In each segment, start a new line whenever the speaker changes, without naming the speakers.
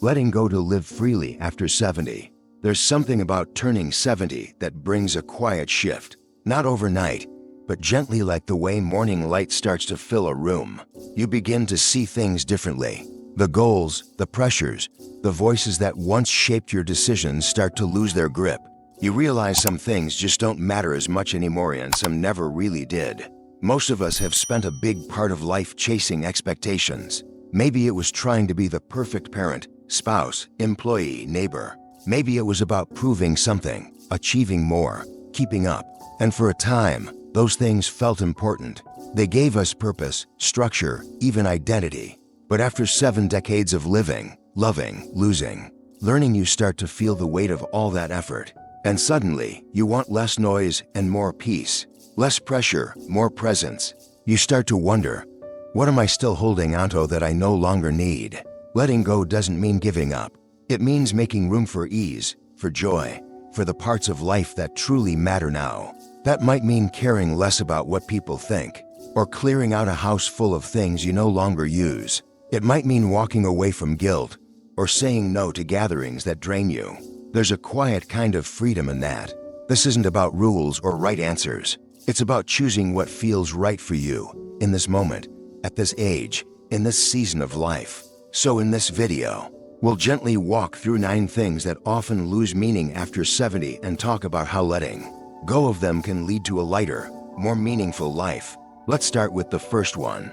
Letting go to live freely after 70. There's something about turning 70 that brings a quiet shift. Not overnight, but gently, like the way morning light starts to fill a room. You begin to see things differently. The goals, the pressures, the voices that once shaped your decisions start to lose their grip. You realize some things just don't matter as much anymore, and some never really did. Most of us have spent a big part of life chasing expectations. Maybe it was trying to be the perfect parent, spouse, employee, neighbor. Maybe it was about proving something, achieving more, keeping up. And for a time, those things felt important. They gave us purpose, structure, even identity. But after 7 decades of living, loving, losing, learning, you start to feel the weight of all that effort. And suddenly, you want less noise and more peace. Less pressure, more presence. You start to wonder, what am I still holding onto that I no longer need? Letting go doesn't mean giving up. It means making room for ease, for joy, for the parts of life that truly matter now. That might mean caring less about what people think, or clearing out a house full of things you no longer use. It might mean walking away from guilt, or saying no to gatherings that drain you. There's a quiet kind of freedom in that. This isn't about rules or right answers. It's about choosing what feels right for you, in this moment, at this age, in this season of life. So in this video, we'll gently walk through 9 things that often lose meaning after 70 and talk about how letting go of them can lead to a lighter, more meaningful life. Let's start with the first one.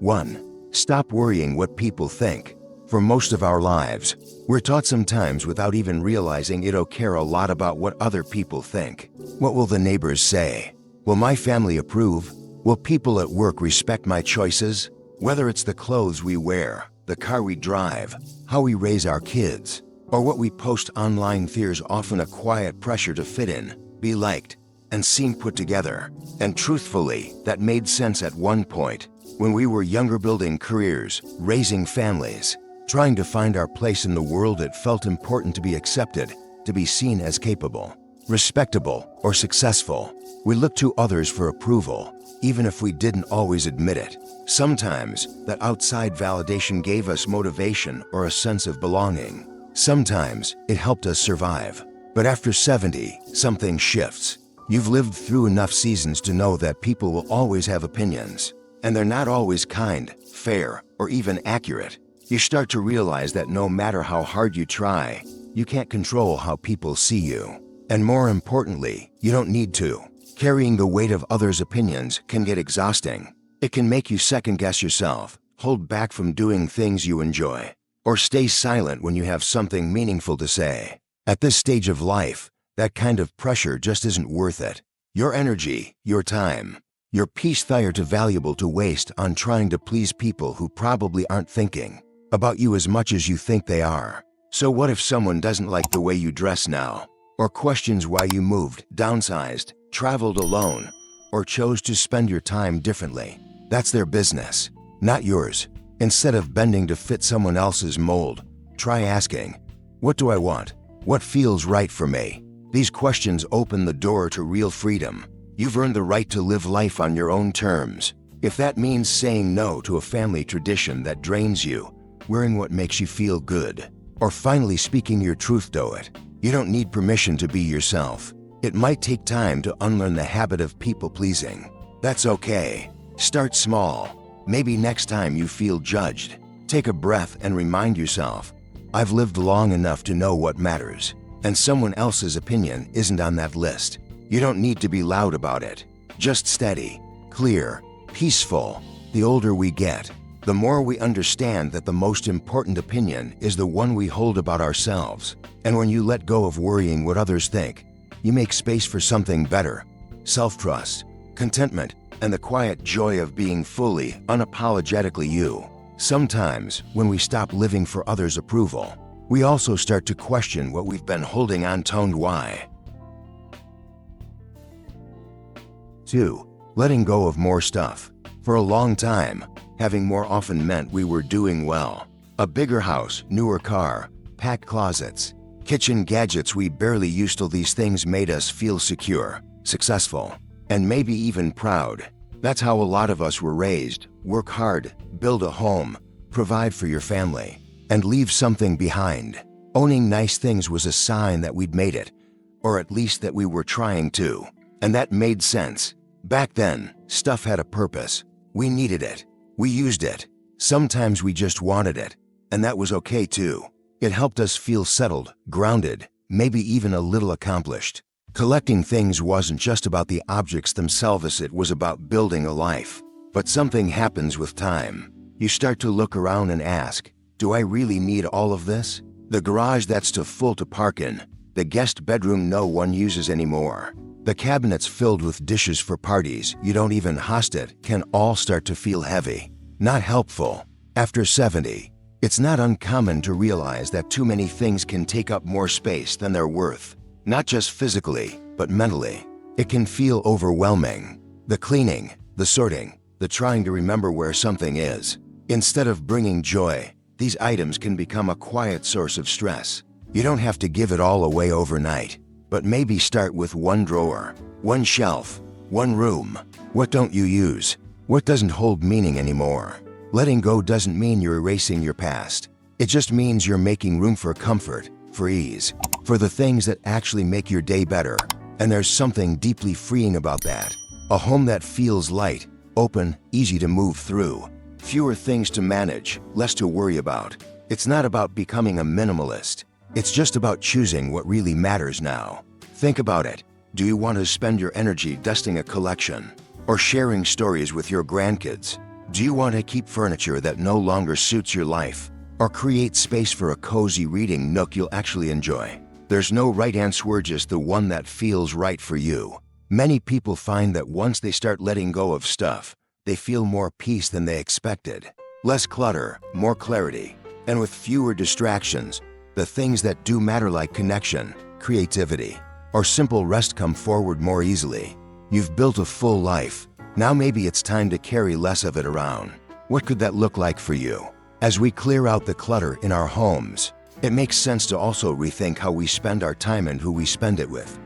1. Stop worrying what people think. For most of our lives, we're taught sometimes without even realizing it to care a lot about what other people think. What will the neighbors say? Will my family approve? Will people at work respect my choices? Whether it's the clothes we wear, the car we drive, how we raise our kids, or what we post online, there's often a quiet pressure to fit in, be liked, and seem put together. And truthfully, that made sense at one point, when we were younger, building careers, raising families, trying to find our place in the world. It felt important to be accepted, to be seen as capable, respectable, or successful. We looked to others for approval, even if we didn't always admit it. Sometimes, that outside validation gave us motivation or a sense of belonging. Sometimes, it helped us survive. But after 70, something shifts. You've lived through enough seasons to know that people will always have opinions, and they're not always kind, fair, or even accurate. You start to realize that no matter how hard you try, you can't control how people see you. And more importantly, you don't need to. Carrying the weight of others' opinions can get exhausting. It can make you second-guess yourself, hold back from doing things you enjoy, or stay silent when you have something meaningful to say. At this stage of life, that kind of pressure just isn't worth it. Your energy, your time, your peace are too valuable to waste on trying to please people who probably aren't thinking about you as much as you think they are. So what if someone doesn't like the way you dress now, or questions why you moved, downsized, traveled alone, or chose to spend your time differently? That's their business, not yours. Instead of bending to fit someone else's mold, try asking, what do I want? What feels right for me? These questions open the door to real freedom. You've earned the right to live life on your own terms. If that means saying no to a family tradition that drains you, wearing what makes you feel good, or finally speaking your truth to it, you don't need permission to be yourself. It might take time to unlearn the habit of people-pleasing. That's okay. Start small. Maybe next time you feel judged, take a breath and remind yourself, I've lived long enough to know what matters, and someone else's opinion isn't on that list. You don't need to be loud about it. Just steady, clear, peaceful. The older we get, the more we understand that the most important opinion is the one we hold about ourselves. And when you let go of worrying what others think, you make space for something better: self-trust, contentment, and the quiet joy of being fully, unapologetically you. Sometimes, when we stop living for others' approval, we also start to question what we've been holding on to and why. 2. Letting go of more stuff. For a long time, having more often meant we were doing well. A bigger house, newer car, packed closets, kitchen gadgets we barely used till these things made us feel secure, successful, and maybe even proud. That's how a lot of us were raised. Work hard, build a home, provide for your family, and leave something behind. Owning nice things was a sign that we'd made it, or at least that we were trying to. And that made sense. Back then, stuff had a purpose. We needed it. We used it. Sometimes we just wanted it, and that was okay too. It helped us feel settled, grounded, maybe even a little accomplished. Collecting things wasn't just about the objects themselves, it was about building a life. But something happens with time. You start to look around and ask, do I really need all of this? The garage that's too full to park in, the guest bedroom no one uses anymore, the cabinets filled with dishes for parties you don't even host it can all start to feel heavy, not helpful. After 70, it's not uncommon to realize that too many things can take up more space than they're worth. Not just physically, but mentally. It can feel overwhelming. The cleaning, the sorting, the trying to remember where something is. Instead of bringing joy, these items can become a quiet source of stress. You don't have to give it all away overnight, but maybe start with one drawer, one shelf, one room. What don't you use? What doesn't hold meaning anymore? Letting go doesn't mean you're erasing your past. It just means you're making room for comfort, for ease, for the things that actually make your day better. And there's something deeply freeing about that. A home that feels light, open, easy to move through. Fewer things to manage, less to worry about. It's not about becoming a minimalist. It's just about choosing what really matters now. Think about it. Do you want to spend your energy dusting a collection or sharing stories with your grandkids? Do you want to keep furniture that no longer suits your life, or create space for a cozy reading nook you'll actually enjoy? There's no right answer, just the one that feels right for you. Many people find that once they start letting go of stuff, they feel more peace than they expected. Less clutter, more clarity, and with fewer distractions, the things that do matter like connection, creativity, or simple rest come forward more easily. You've built a full life. Now maybe it's time to carry less of it around. What could that look like for you? As we clear out the clutter in our homes, it makes sense to also rethink how we spend our time and who we spend it with.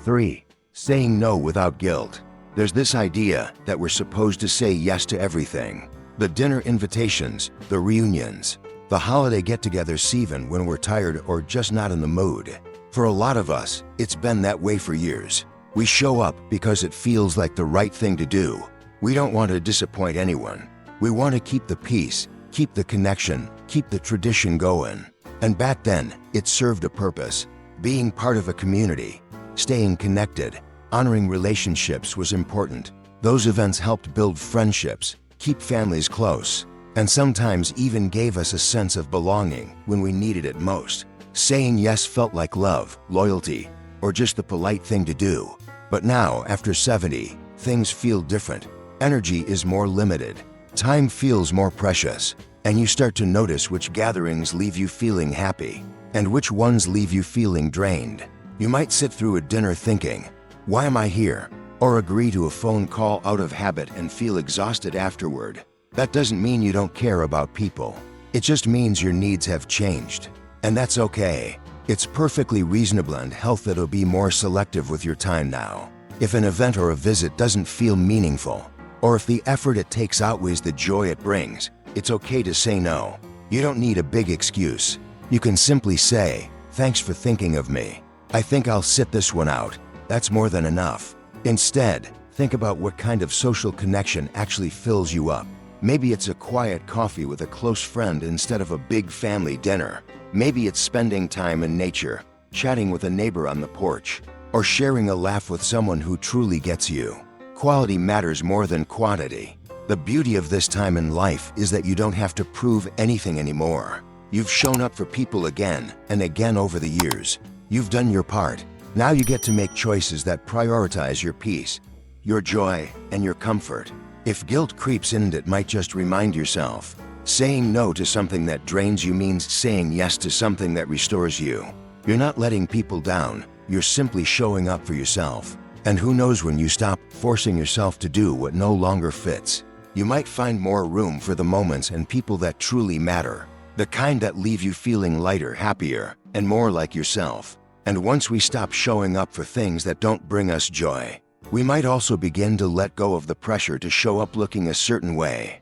3. Saying no without guilt. There's this idea that we're supposed to say yes to everything. The dinner invitations, the reunions, the holiday get-togethers, even when we're tired or just not in the mood. For a lot of us, it's been that way for years. We show up because it feels like the right thing to do. We don't want to disappoint anyone. We want to keep the peace, keep the connection, keep the tradition going. And back then, it served a purpose. Being part of a community, staying connected, honoring relationships was important. Those events helped build friendships, keep families close, and sometimes even gave us a sense of belonging when we needed it most. Saying yes felt like love, loyalty, or just the polite thing to do. But now, after 70, things feel different. Energy is more limited. Time feels more precious. And you start to notice which gatherings leave you feeling happy and which ones leave you feeling drained. You might sit through a dinner thinking, why am I here? Or agree to a phone call out of habit and feel exhausted afterward. That doesn't mean you don't care about people. It just means your needs have changed. And that's okay. It's perfectly reasonable and healthy to be more selective with your time now. If an event or a visit doesn't feel meaningful, or if the effort it takes outweighs the joy it brings, it's okay to say no. You don't need a big excuse. You can simply say, thanks for thinking of me. I think I'll sit this one out. That's more than enough. Instead, think about what kind of social connection actually fills you up. Maybe it's a quiet coffee with a close friend instead of a big family dinner. Maybe it's spending time in nature, chatting with a neighbor on the porch, or sharing a laugh with someone who truly gets you. Quality matters more than quantity. The beauty of this time in life is that you don't have to prove anything anymore. You've shown up for people again and again over the years. You've done your part. Now you get to make choices that prioritize your peace, your joy, and your comfort. If guilt creeps in, it might just remind yourself. Saying no to something that drains you means saying yes to something that restores you. You're not letting people down. You're simply showing up for yourself. And who knows when you stop forcing yourself to do what no longer fits. You might find more room for the moments and people that truly matter. The kind that leave you feeling lighter, happier, and more like yourself. And once we stop showing up for things that don't bring us joy, we might also begin to let go of the pressure to show up looking a certain way.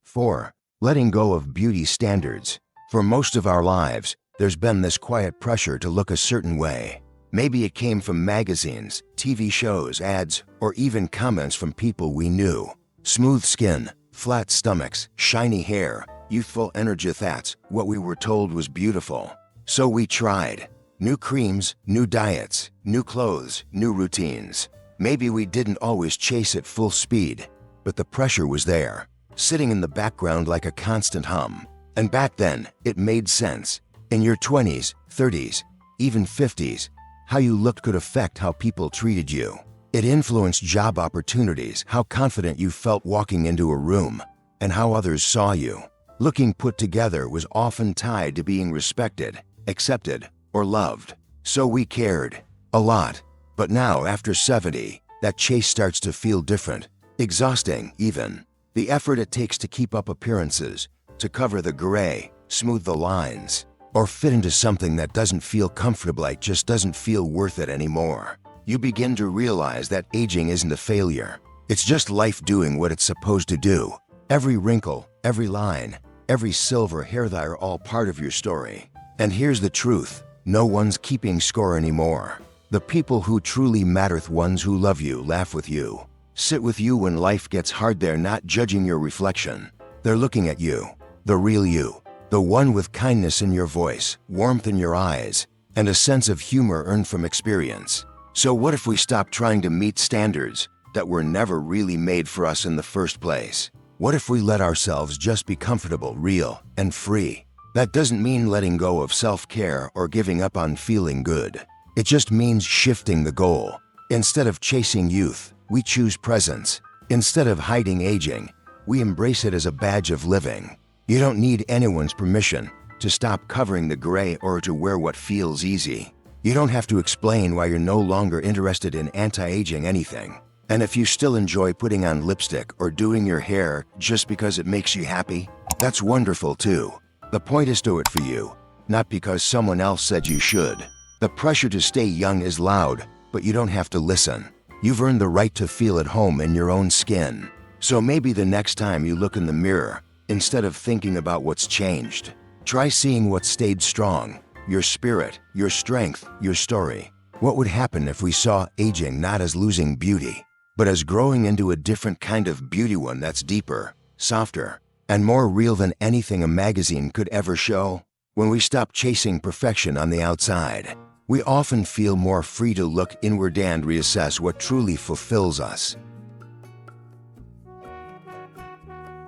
4. Letting go of beauty standards. For most of our lives, there's been this quiet pressure to look a certain way. Maybe it came from magazines, TV shows, ads, or even comments from people we knew. Smooth skin, flat stomachs, shiny hair, youthful energy, that's what we were told was beautiful. So we tried. New creams, new diets, new clothes, new routines. Maybe we didn't always chase at full speed, but the pressure was there, sitting in the background like a constant hum. And back then, it made sense. In your 20s, 30s, even 50s, how you looked could affect how people treated you. It influenced job opportunities, how confident you felt walking into a room, and how others saw you. Looking put together was often tied to being respected, accepted, or loved. So we cared. A lot. But now, after 70, that chase starts to feel different. Exhausting, even. The effort it takes to keep up appearances, to cover the gray, smooth the lines, or fit into something that doesn't feel comfortable, like just doesn't feel worth it anymore. You begin to realize that aging isn't a failure. It's just life doing what it's supposed to do. Every wrinkle, every line, every silver hair, they're all part of your story. And here's the truth. No one's keeping score anymore. The people who truly matter, the ones who love you, laugh with you, sit with you when life gets hard, they're not judging your reflection. They're looking at you, the real you, the one with kindness in your voice, warmth in your eyes, and a sense of humor earned from experience. So what if we stop trying to meet standards that were never really made for us in the first place? What if we let ourselves just be comfortable, real, and free? That doesn't mean letting go of self-care or giving up on feeling good. It just means shifting the goal. Instead of chasing youth, we choose presence. Instead of hiding aging, we embrace it as a badge of living. You don't need anyone's permission to stop covering the gray or to wear what feels easy. You don't have to explain why you're no longer interested in anti-aging anything. And if you still enjoy putting on lipstick or doing your hair just because it makes you happy, that's wonderful too. The point is to do it for you, not because someone else said you should. The pressure to stay young is loud, but you don't have to listen. You've earned the right to feel at home in your own skin. So maybe the next time you look in the mirror, instead of thinking about what's changed, try seeing what stayed strong, your spirit, your strength, your story. What would happen if we saw aging not as losing beauty, but as growing into a different kind of beauty, one that's deeper, softer, and more real than anything a magazine could ever show? When we stop chasing perfection on the outside, we often feel more free to look inward and reassess what truly fulfills us.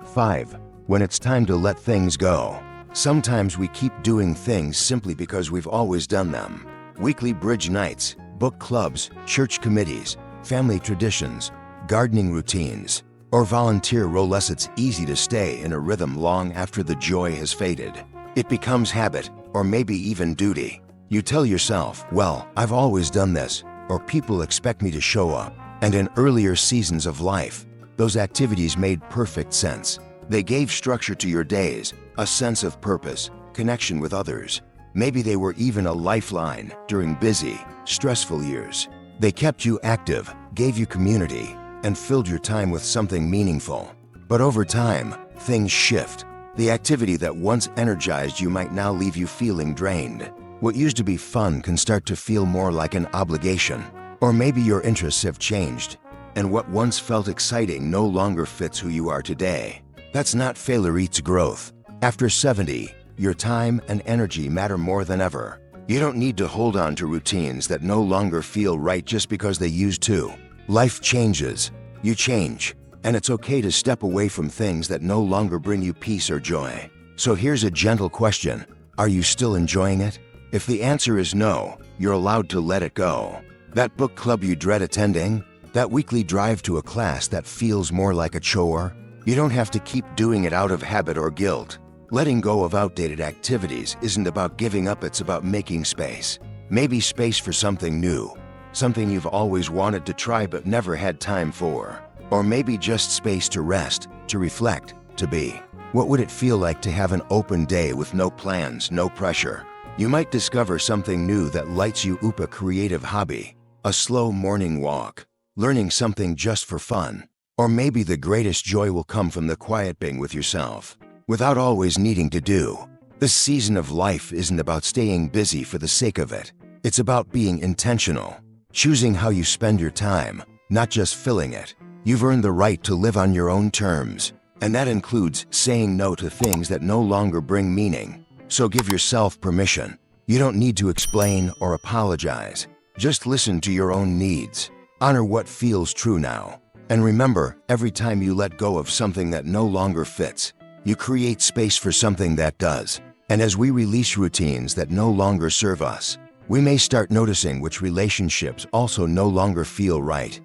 5. When it's time to let things go. Sometimes we keep doing things simply because we've always done them. Weekly bridge nights, book clubs, church committees, family traditions, gardening routines, or volunteer roles. It's easy to stay in a rhythm long after the joy has faded. It becomes habit, or maybe even duty. You tell yourself, well, I've always done this, or people expect me to show up. And in earlier seasons of life, those activities made perfect sense. They gave structure to your days, a sense of purpose, connection with others. Maybe they were even a lifeline during busy, stressful years. They kept you active, gave you community, and filled your time with something meaningful. But over time, things shift. The activity that once energized you might now leave you feeling drained. What used to be fun can start to feel more like an obligation. Or maybe your interests have changed, and what once felt exciting no longer fits who you are today. That's not failure, it's growth. After 70, your time and energy matter more than ever. You don't need to hold on to routines that no longer feel right just because they used to. Life changes. You change. And it's okay to step away from things that no longer bring you peace or joy. So here's a gentle question. Are you still enjoying it? If the answer is no, you're allowed to let it go. That book club you dread attending? That weekly drive to a class that feels more like a chore? You don't have to keep doing it out of habit or guilt. Letting go of outdated activities isn't about giving up, it's about making space. Maybe space for something new, something you've always wanted to try but never had time for. Or maybe just space to rest, to reflect, to be. What would it feel like to have an open day with no plans, no pressure? You might discover something new that lights you up, a creative hobby, a slow morning walk, learning something just for fun, or maybe the greatest joy will come from the quiet being with yourself, without always needing to do. This season of life isn't about staying busy for the sake of it. It's about being intentional, choosing how you spend your time, not just filling it. You've earned the right to live on your own terms, and that includes saying no to things that no longer bring meaning. So give yourself permission. You don't need to explain or apologize. Just listen to your own needs. Honor what feels true now. And remember, every time you let go of something that no longer fits, you create space for something that does. And as we release routines that no longer serve us, we may start noticing which relationships also no longer feel right.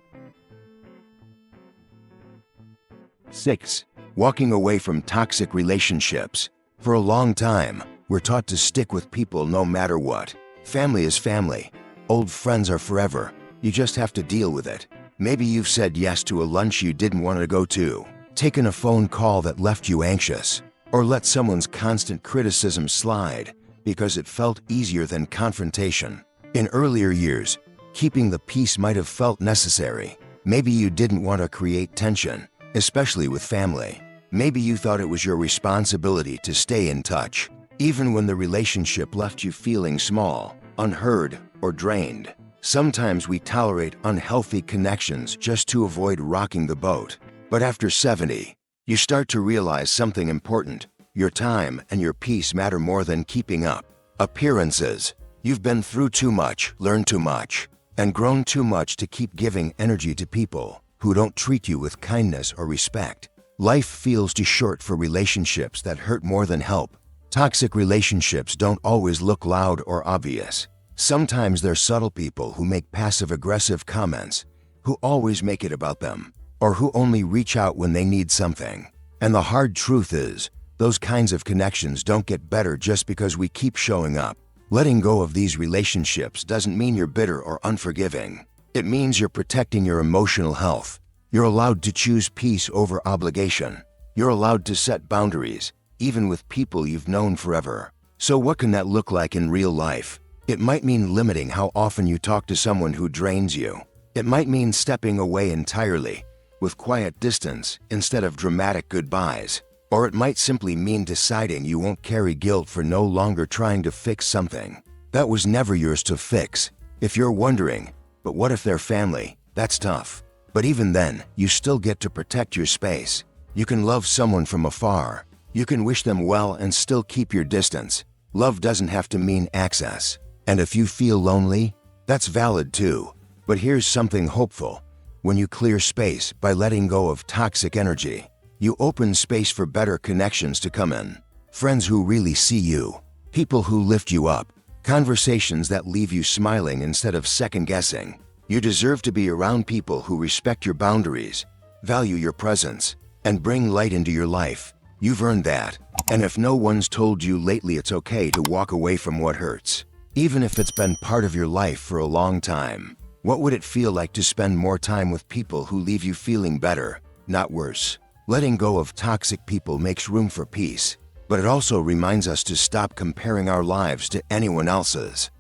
6. Walking away from toxic relationships. For a long time, we're taught to stick with people no matter what. Family is family. Old friends are forever. You just have to deal with it. Maybe you've said yes to a lunch you didn't want to go to, taken a phone call that left you anxious, or let someone's constant criticism slide because it felt easier than confrontation. In earlier years, keeping the peace might have felt necessary. Maybe you didn't want to create tension, especially with family. Maybe you thought it was your responsibility to stay in touch, even when the relationship left you feeling small, unheard, or drained. Sometimes we tolerate unhealthy connections just to avoid rocking the boat. But after 70, you start to realize something important. Your time and your peace matter more than keeping up appearances. You've been through too much, learned too much, and grown too much to keep giving energy to people who don't treat you with kindness or respect. Life feels too short for relationships that hurt more than help. Toxic relationships don't always look loud or obvious. Sometimes they're subtle people who make passive-aggressive comments, who always make it about them, or who only reach out when they need something. And the hard truth is, those kinds of connections don't get better just because we keep showing up. Letting go of these relationships doesn't mean you're bitter or unforgiving. It means you're protecting your emotional health. You're allowed to choose peace over obligation. You're allowed to set boundaries, even with people you've known forever. So what can that look like in real life? It might mean limiting how often you talk to someone who drains you. It might mean stepping away entirely, with quiet distance instead of dramatic goodbyes. Or it might simply mean deciding you won't carry guilt for no longer trying to fix something that was never yours to fix. If you're wondering, but what if they're family? That's tough. But even then, you still get to protect your space. You can love someone from afar. You can wish them well and still keep your distance. Love doesn't have to mean access. And if you feel lonely, that's valid too. But here's something hopeful. When you clear space by letting go of toxic energy, you open space for better connections to come in. Friends who really see you, people who lift you up, conversations that leave you smiling instead of second-guessing. You deserve to be around people who respect your boundaries, value your presence, and bring light into your life. You've earned that. And if no one's told you lately it's okay to walk away from what hurts, even if it's been part of your life for a long time, what would it feel like to spend more time with people who leave you feeling better, not worse? Letting go of toxic people makes room for peace, but it also reminds us to stop comparing our lives to anyone else's.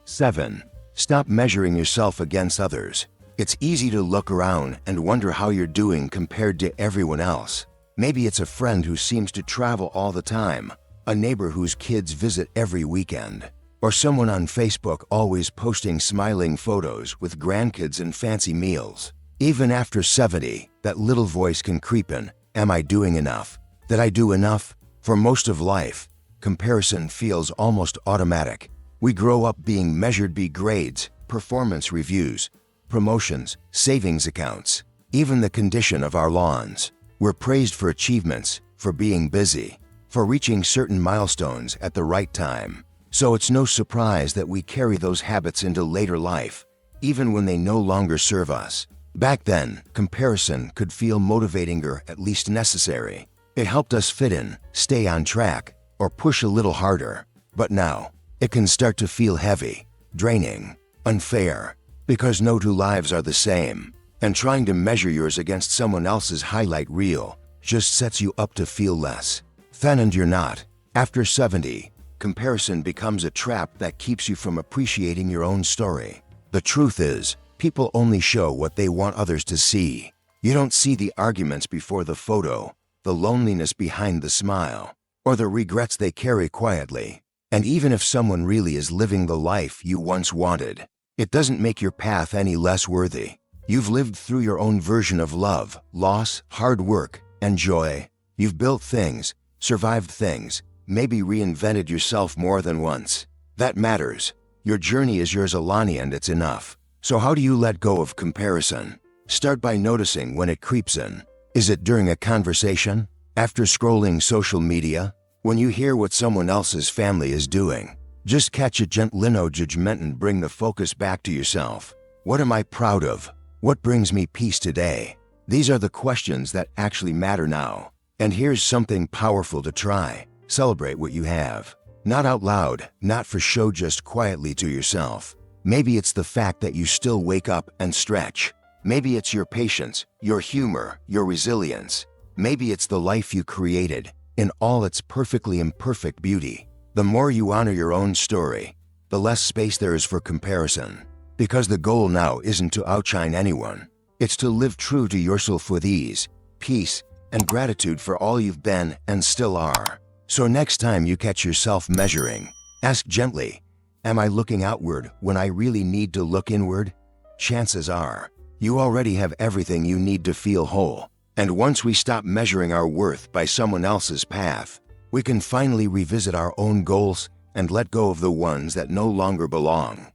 7. Stop measuring yourself against others. It's easy to look around and wonder how you're doing compared to everyone else. Maybe it's a friend who seems to travel all the time, a neighbor whose kids visit every weekend, or someone on Facebook always posting smiling photos with grandkids and fancy meals. Even after 70, that little voice can creep in. Am I doing enough? Did I do enough? For most of life, comparison feels almost automatic. We grow up being measured by grades, performance reviews, promotions, savings accounts, even the condition of our lawns. We're praised for achievements, for being busy, for reaching certain milestones at the right time. So it's no surprise that we carry those habits into later life, even when they no longer serve us. Back then, comparison could feel motivating or at least necessary. It helped us fit in, stay on track, or push a little harder. But now, it can start to feel heavy, draining, unfair, because no two lives are the same. And trying to measure yours against someone else's highlight reel just sets you up to feel less than, and you're not. After 70, comparison becomes a trap that keeps you from appreciating your own story. The truth is, people only show what they want others to see. You don't see the arguments before the photo, the loneliness behind the smile, or the regrets they carry quietly. And even if someone really is living the life you once wanted, it doesn't make your path any less worthy. You've lived through your own version of love, loss, hard work, and joy. You've built things, survived things, maybe reinvented yourself more than once. That matters. Your journey is yours, Alani, and it's enough. So how do you let go of comparison? Start by noticing when it creeps in. Is it during a conversation? After scrolling social media? When you hear what someone else's family is doing? Just catch it gently, no judgment, and bring the focus back to yourself. What am I proud of? What brings me peace today? These are the questions that actually matter now. And here's something powerful to try. Celebrate what you have. Not out loud, not for show, just quietly to yourself. Maybe it's the fact that you still wake up and stretch. Maybe it's your patience, your humor, your resilience. Maybe it's the life you created, in all its perfectly imperfect beauty. The more you honor your own story, the less space there is for comparison. Because the goal now isn't to outshine anyone. It's to live true to yourself with ease, peace, and gratitude for all you've been and still are. So next time you catch yourself measuring, ask gently, am I looking outward when I really need to look inward? Chances are, you already have everything you need to feel whole. And once we stop measuring our worth by someone else's path, we can finally revisit our own goals and let go of the ones that no longer belong.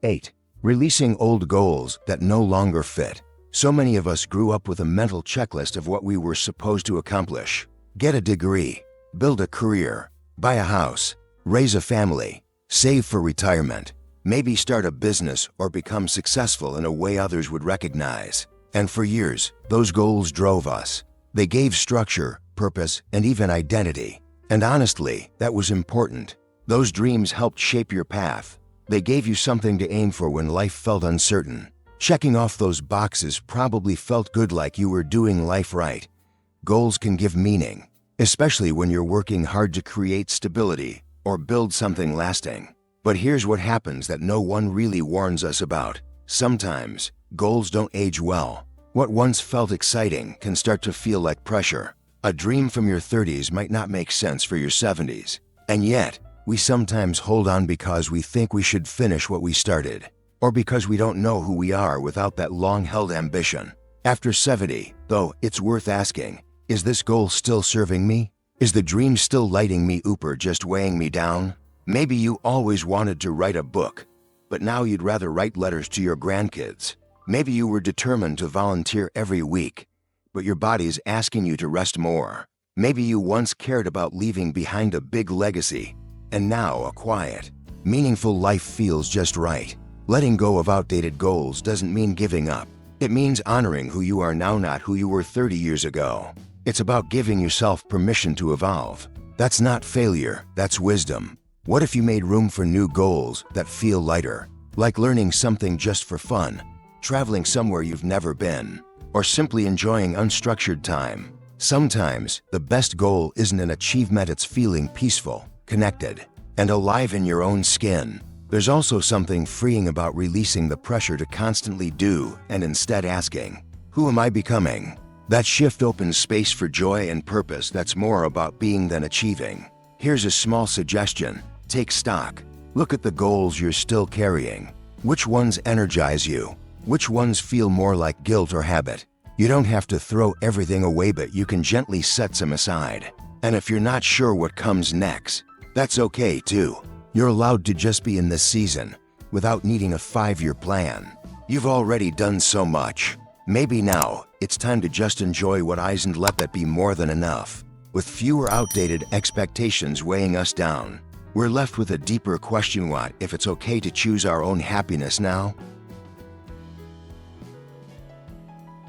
8. Releasing old goals that no longer fit. So many of us grew up with a mental checklist of what we were supposed to accomplish. Get a degree, build a career, buy a house, raise a family, save for retirement, maybe start a business or become successful in a way others would recognize. And for years, those goals drove us. They gave structure, purpose, and even identity. And honestly, that was important. Those dreams helped shape your path. They gave you something to aim for when life felt uncertain. Checking off those boxes probably felt good, like you were doing life right. Goals can give meaning, especially when you're working hard to create stability or build something lasting. But here's what happens that no one really warns us about. Sometimes, goals don't age well. What once felt exciting can start to feel like pressure. A dream from your 30s might not make sense for your 70s. And yet, we sometimes hold on because we think we should finish what we started, or because we don't know who we are without that long-held ambition. After 70, though, it's worth asking, is this goal still serving me? Is the dream still lighting me up or just weighing me down? Maybe you always wanted to write a book, but now you'd rather write letters to your grandkids. Maybe you were determined to volunteer every week, but your body's asking you to rest more. Maybe you once cared about leaving behind a big legacy, and now a quiet, meaningful life feels just right. Letting go of outdated goals doesn't mean giving up. It means honoring who you are now, not who you were 30 years ago. It's about giving yourself permission to evolve. That's not failure, that's wisdom. What if you made room for new goals that feel lighter? Like learning something just for fun, traveling somewhere you've never been, or simply enjoying unstructured time. Sometimes, the best goal isn't an achievement, it's feeling peaceful, connected, and alive in your own skin. There's also something freeing about releasing the pressure to constantly do and instead asking, who am I becoming? That shift opens space for joy and purpose that's more about being than achieving. Here's a small suggestion. Take stock. Look at the goals you're still carrying. Which ones energize you? Which ones feel more like guilt or habit? You don't have to throw everything away, but you can gently set some aside. And if you're not sure what comes next, that's okay too. You're allowed to just be in this season without needing a 5-year plan. You've already done so much. Maybe now it's time to just enjoy what is and let that be more than enough. With fewer outdated expectations weighing us down, we're left with a deeper question: what if it's okay to choose our own happiness now?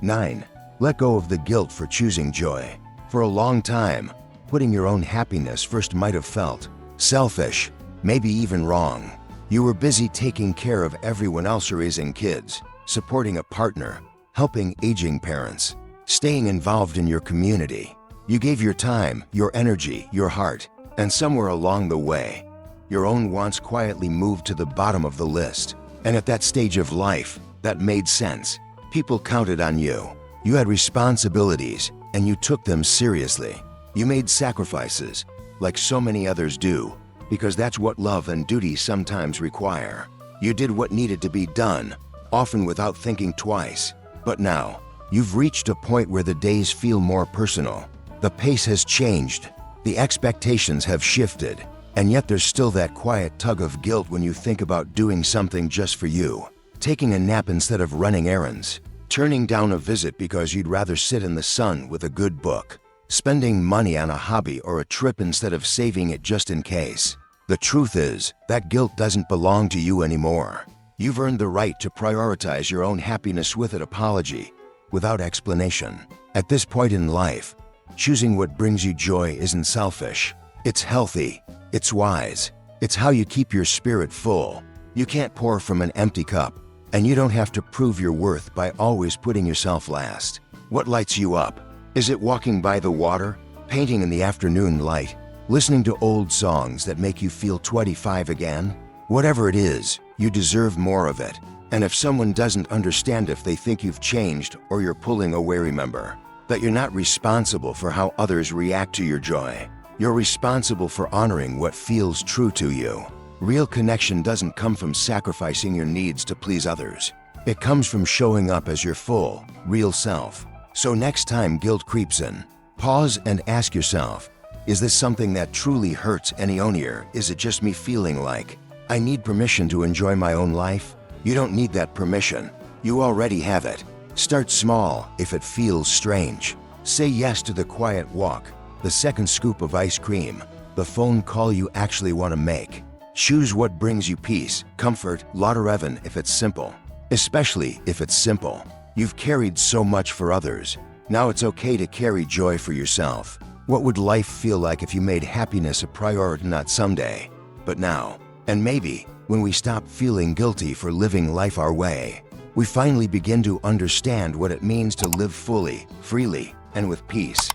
9. Let go of the guilt for choosing joy. For a long time, putting your own happiness first might have felt selfish, maybe even wrong. You were busy taking care of everyone else, raising kids, supporting a partner, helping aging parents, staying involved in your community. You gave your time, your energy, your heart, and somewhere along the way, your own wants quietly moved to the bottom of the list. And at that stage of life, that made sense. People counted on you. You had responsibilities, and you took them seriously. You made sacrifices, like so many others do, because that's what love and duty sometimes require. You did what needed to be done, often without thinking twice. But now, you've reached a point where the days feel more personal. The pace has changed, the expectations have shifted, and yet there's still that quiet tug of guilt when you think about doing something just for you. Taking a nap instead of running errands, turning down a visit because you'd rather sit in the sun with a good book, spending money on a hobby or a trip instead of saving it just in case. The truth is, that guilt doesn't belong to you anymore. You've earned the right to prioritize your own happiness with an apology, without explanation. At this point in life, choosing what brings you joy isn't selfish. It's healthy, it's wise, it's how you keep your spirit full. You can't pour from an empty cup, and you don't have to prove your worth by always putting yourself last. What lights you up? Is it walking by the water, painting in the afternoon light, listening to old songs that make you feel 25 again? Whatever it is, you deserve more of it. And if someone doesn't understand, if they think you've changed or you're pulling away, remember that you're not responsible for how others react to your joy. You're responsible for honoring what feels true to you. Real connection doesn't come from sacrificing your needs to please others. It comes from showing up as your full, real self. So next time guilt creeps in, pause and ask yourself, is this something that truly hurts any owner? Is it just me feeling like I need permission to enjoy my own life? You don't need that permission. You already have it. Start small if it feels strange. Say yes to the quiet walk, the second scoop of ice cream, the phone call you actually want to make. Choose what brings you peace, comfort, Lautereven if it's simple. Especially if it's simple. You've carried so much for others. Now it's okay to carry joy for yourself. What would life feel like if you made happiness a priority, not someday, but now? And maybe, when we stop feeling guilty for living life our way, we finally begin to understand what it means to live fully, freely, and with peace.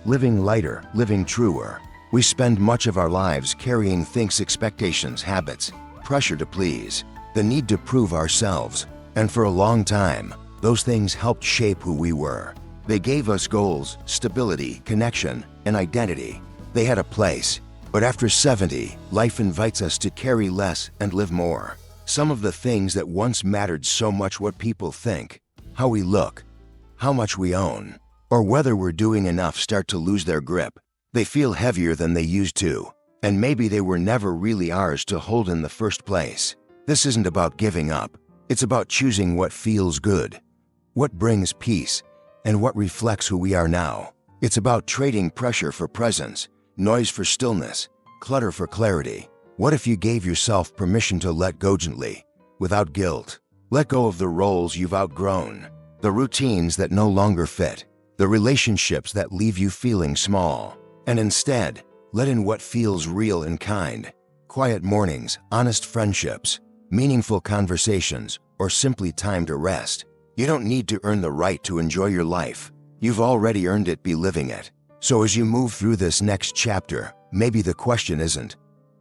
Living lighter, living truer. We spend much of our lives carrying things, expectations, habits, pressure to please, the need to prove ourselves. And for a long time, those things helped shape who we were. They gave us goals, stability, connection, and identity. They had a place. But after 70, life invites us to carry less and live more. Some of the things that once mattered so much, what people think, how we look, how much we own, or whether we're doing enough, start to lose their grip. They feel heavier than they used to, and maybe they were never really ours to hold in the first place. This isn't about giving up. It's about choosing what feels good, what brings peace, and what reflects who we are now. It's about trading pressure for presence, noise for stillness, clutter for clarity. What if you gave yourself permission to let go gently, without guilt? Let go of the roles you've outgrown, the routines that no longer fit, the relationships that leave you feeling small, and instead, let in what feels real and kind. Quiet mornings, honest friendships, meaningful conversations, or simply time to rest. You don't need to earn the right to enjoy your life. You've already earned it. Be living it. So as you move through this next chapter, maybe the question isn't,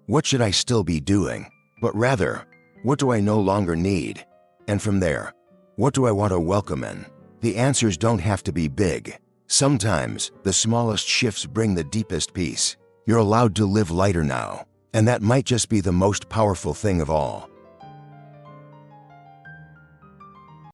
what should I still be doing? But rather, what do I no longer need? And from there, what do I want to welcome in? The answers don't have to be big. Sometimes, the smallest shifts bring the deepest peace. You're allowed to live lighter now, and that might just be the most powerful thing of all.